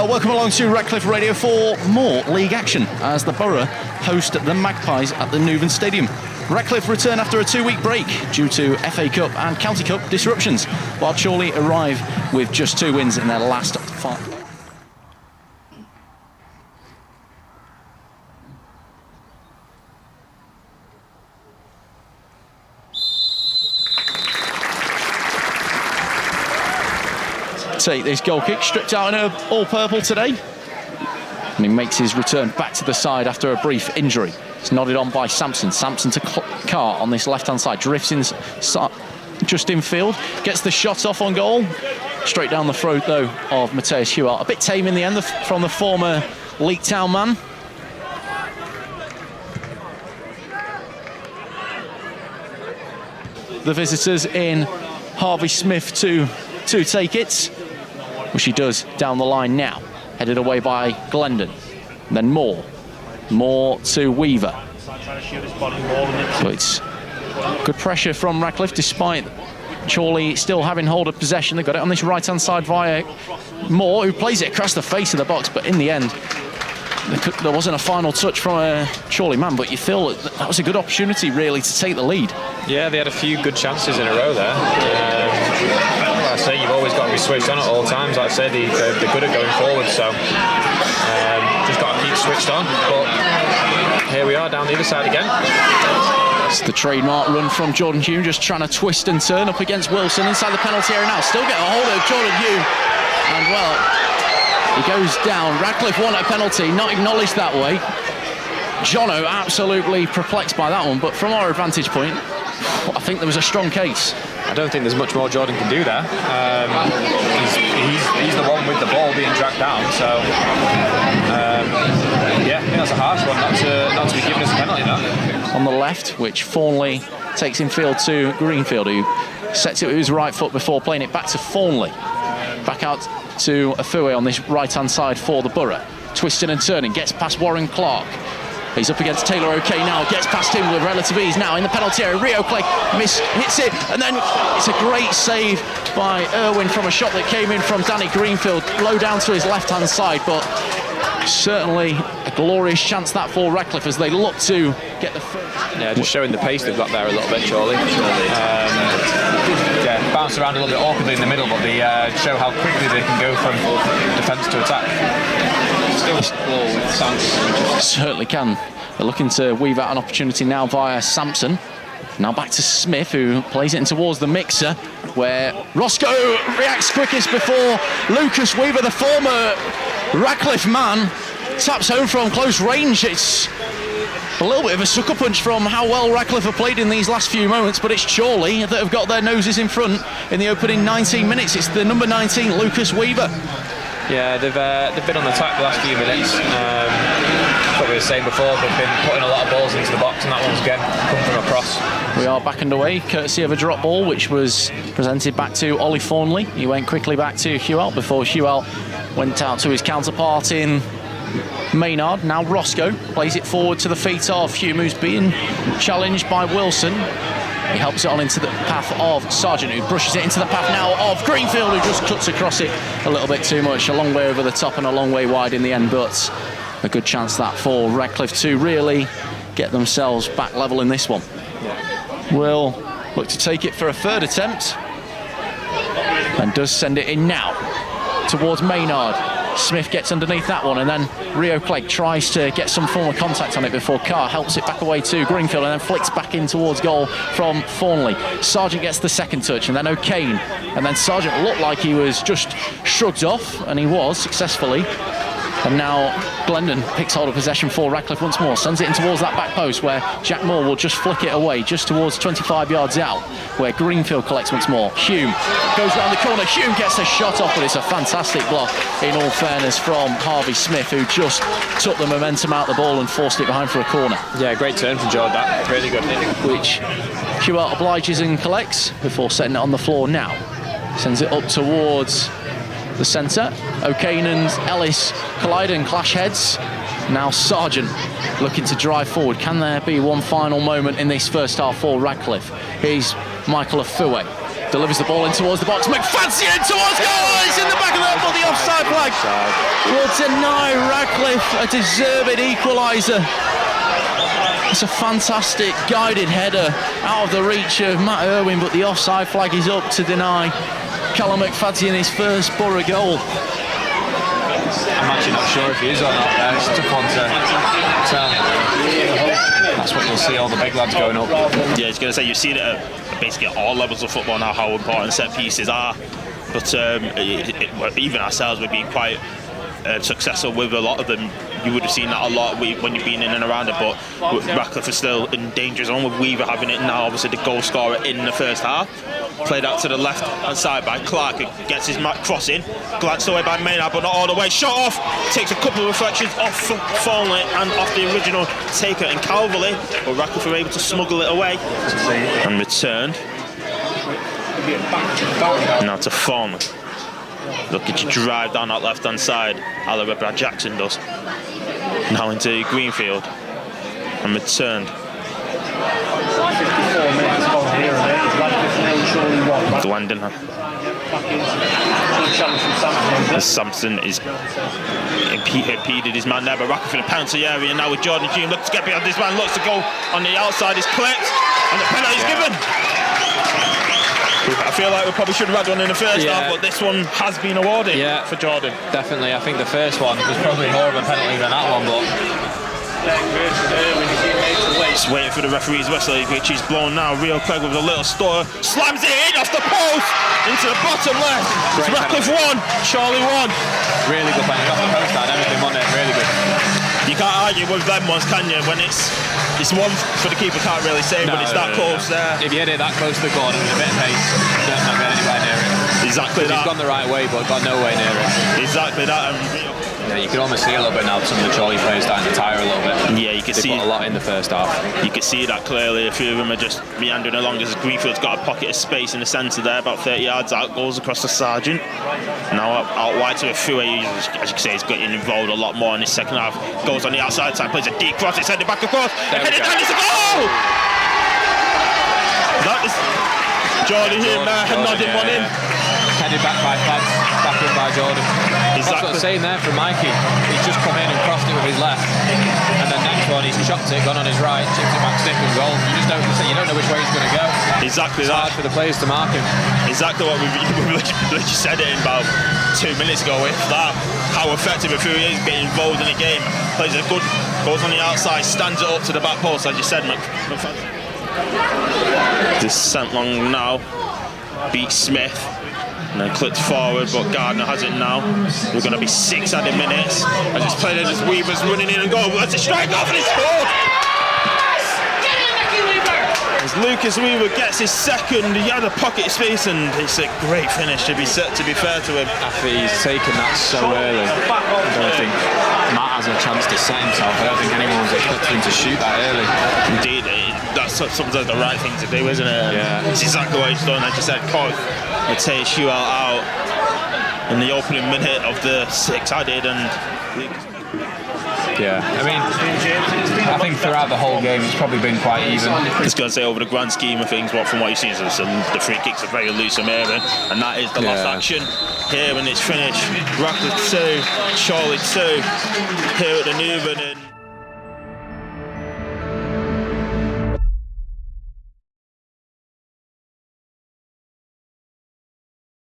Well, welcome along to Radcliffe Radio for more league action as the Borough host the Magpies at the Neuven Stadium. Radcliffe return after a 2-week break due to FA Cup and County Cup disruptions, while Chorley arrive with just 2 wins in their last 5. Take this goal kick, stripped out in all purple today, and he makes his return back to the side after a brief injury. It's nodded on by Sampson. Sampson to Carr on this left hand side, drifts in just infield, gets the shot off on goal, straight down the throat though of Matthias Huart. A bit tame in the end from the former Leek Town man. The visitors in Harvey Smith to take it, which he does down the line now. Headed away by Glendon. And then Moore to Weaver. So it's good pressure from Radcliffe despite Chorley still having hold of possession. They've got it on this right hand side via Moore, who plays it across the face of the box, but in the end there wasn't a final touch from a Chorley man, but you feel that was a good opportunity really to take the lead. Yeah, they had a few good chances in a row there. Like I say, you've always got to be switched on at all times. Like I say, they're good at going forward, so just got to keep switched on. But here we are down the other side again. It's the trademark run from Jordan Hume, just trying to twist and turn up against Wilson inside the penalty area now. Still get a hold of Jordan Hume, and well, he goes down. Radcliffe won a penalty, not acknowledged that way. Jono absolutely perplexed by that one, but from our advantage point, I think there was a strong case. I don't think there's much more Jordan can do there. He's the one with the ball being dragged down, so yeah, I think that's a harsh one not to be given us a penalty now. On the left, which Fawnley takes in field to Greenfield, who sets it with his right foot before playing it back to Fawnley. Back out to Afue on this right-hand side for the Borough. Twisting and turning, gets past Warren Clark. He's up against Taylor O'Kay now, gets past him with relative ease now in the penalty area. Rio Clay hits it, and then it's a great save by Irwin from a shot that came in from Danny Greenfield, low down to his left-hand side, but certainly a glorious chance that for Radcliffe as they look to get the first. Yeah, just showing the pace they've got there a little bit, Chorley. Yeah, bounce around a little bit awkwardly in the middle, but they show how quickly they can go from defence to attack. Still explore with Sampson. Certainly can. They're looking to weave out an opportunity now via Sampson. Now back to Smith, who plays it in towards the mixer, where Roscoe reacts quickest before Lucas Weaver, the former Radcliffe man, taps home from close range. It's a little bit of a sucker punch from how well Radcliffe have played in these last few moments, but it's Chorley that have got their noses in front in the opening 19 minutes. It's the number 19, Lucas Weaver. Yeah, they've been on the attack the last few minutes. What we were saying before, they've been putting a lot of balls into the box, and that one's again come from a cross. We are back underway, courtesy of a drop ball, which was presented back to Ollie Fawnley. He went quickly back to Huart before Huart went out to his counterpart in Maynard. Now Roscoe plays it forward to the feet of Hume, who's being challenged by Wilson. He helps it on into the path of Sargent, who brushes it into the path now of Greenfield, who just cuts across it a little bit too much. A long way over the top and a long way wide in the end, but a good chance that for Radcliffe to really get themselves back level in this one. Will look to take it for a third attempt and does send it in now towards Maynard. Smith gets underneath that one, and then Rio Clegg tries to get some form of contact on it before Carr helps it back away to Greenfield and then flicks back in towards goal from Fawnley. Sargent gets the second touch, and then O'Kane, and then Sargent looked like he was just shrugged off, and he was successfully. And now Glendon picks hold of possession for Radcliffe once more, sends it in towards that back post where Jack Moore will just flick it away just towards 25 yards out, where Greenfield collects once more. Hume goes round the corner, Hume gets a shot off, but it's a fantastic block in all fairness from Harvey Smith, who just took the momentum out the ball and forced it behind for a corner. Yeah, great turn from Jordan, that really good. Which Huart obliges and collects before setting it on the floor now. Sends it up towards the centre. O'Kane and Ellis collide and clash heads. Now Sargent looking to drive forward. Can there be one final moment in this first half for Radcliffe? He's Michael Afue delivers the ball in towards the box. McFadzean in towards goal. It's in the back of the net for the offside flag. Will deny Radcliffe a deserved equaliser. It's a fantastic guided header out of the reach of Matt Irwin, but the offside flag is up to deny Callum McFadzean his first Borough goal. I'm actually not sure if he is or not there. It's a tough one to tell. That's what you'll see, all the big lads going up. Yeah, I was going to say, you've seen it at basically at all levels of football now, how important set pieces are. But even ourselves, we've been quite successful with a lot of them. You would have seen that a lot when you've been in and around it, but Radcliffe is still in danger zone with Weaver having it now, obviously the goal scorer in the first half. Played out to the left hand side by Clark, who gets his crossing, glanced away by Maynard, but not all the way, shot off, takes a couple of reflections off Thornley and off the original taker in Calverley, but Radcliffe were able to smuggle it away and returned. Now to Thornley. Looking to drive down that left hand side, a la Brad Jackson does. Now into Greenfield and returned. 54 minutes gone here and there. Chorley 1. Glendon. Sampson is impeded his man there, but Radcliffe in the penalty area now with Jordan Hume. Looks to get behind this man, looks to go on the outside, is clipped, and the penalty is given. I feel like we probably should have had one in the first half, but this one has been awarded for Jordan. Definitely, I think the first one was probably more of a penalty than that one, but... Just waiting for the referee's whistle, which is blown now. Rio Craig with a little stutter, slams it in off the post, into the bottom left. It's Radcliffe 1, Chorley 1. Really good penalty off the post and everything on it, really good. You can't argue with them ones, can you? When it's one for the keeper, can't really save when it's that close there. If you hit it that close to the corner with a bit of pace, you're not getting anywhere near it. Exactly that. He's gone the right way, but got nowhere near it. Exactly that. Yeah, you can almost see a little bit now some of the Chorley players starting to tire a little bit. Yeah, you can see put a lot in the first half. You can see that clearly. A few of them are just meandering along as Greenfield's got a pocket of space in the centre there, about 30 yards out, goes across the Sargent. Now out wide to Afue, as you can say, he's getting involved a lot more in his second half. Goes on the outside side, plays a deep cross, it's headed back across, and headed down, it's a goal! That is Jordan Hume there, nodding one in. Headed back by Fabs, back in by Jordan. Exactly. That's what I'm saying there from Mikey. He's just come in and crossed it with his left, and then next one he's chopped it, gone on his right, chipped it back stick and goal. You don't know which way he's going to go. Exactly it's that. Hard for the players to mark him. Exactly what we literally said it in about 2 minutes ago. With that, how effective Afue is getting involved in the game. Plays a good, goes on the outside, stands it up to the back post, as you said, This sent long now. Beats Smith. And then clipped forward, but Gardner has it now. We're going to be 6 added minutes. As it's played as Weaver's running in and goal. Let's strike off and it's scored! As Lucas Weaver gets his second, he had a pocket of space and it's a great finish to be fair to him. I think he's taken that so early. I don't think Matt has a chance to set himself. I don't think anyone's expecting him to shoot that early. Indeed, that's sometimes the right thing to do, isn't it? Yeah. It's exactly what he's done. Like you said, caught Matej Schuel out in the opening minute of the 6 added, and yeah, I mean, I think throughout the whole game it's probably been quite even. I was going to say, over the grand scheme of things, from what you've seen, the free kicks are very loose from Neuven, and that is the last action here when it's finished. Radcliffe 2, Chorley 2, here at the Neuven.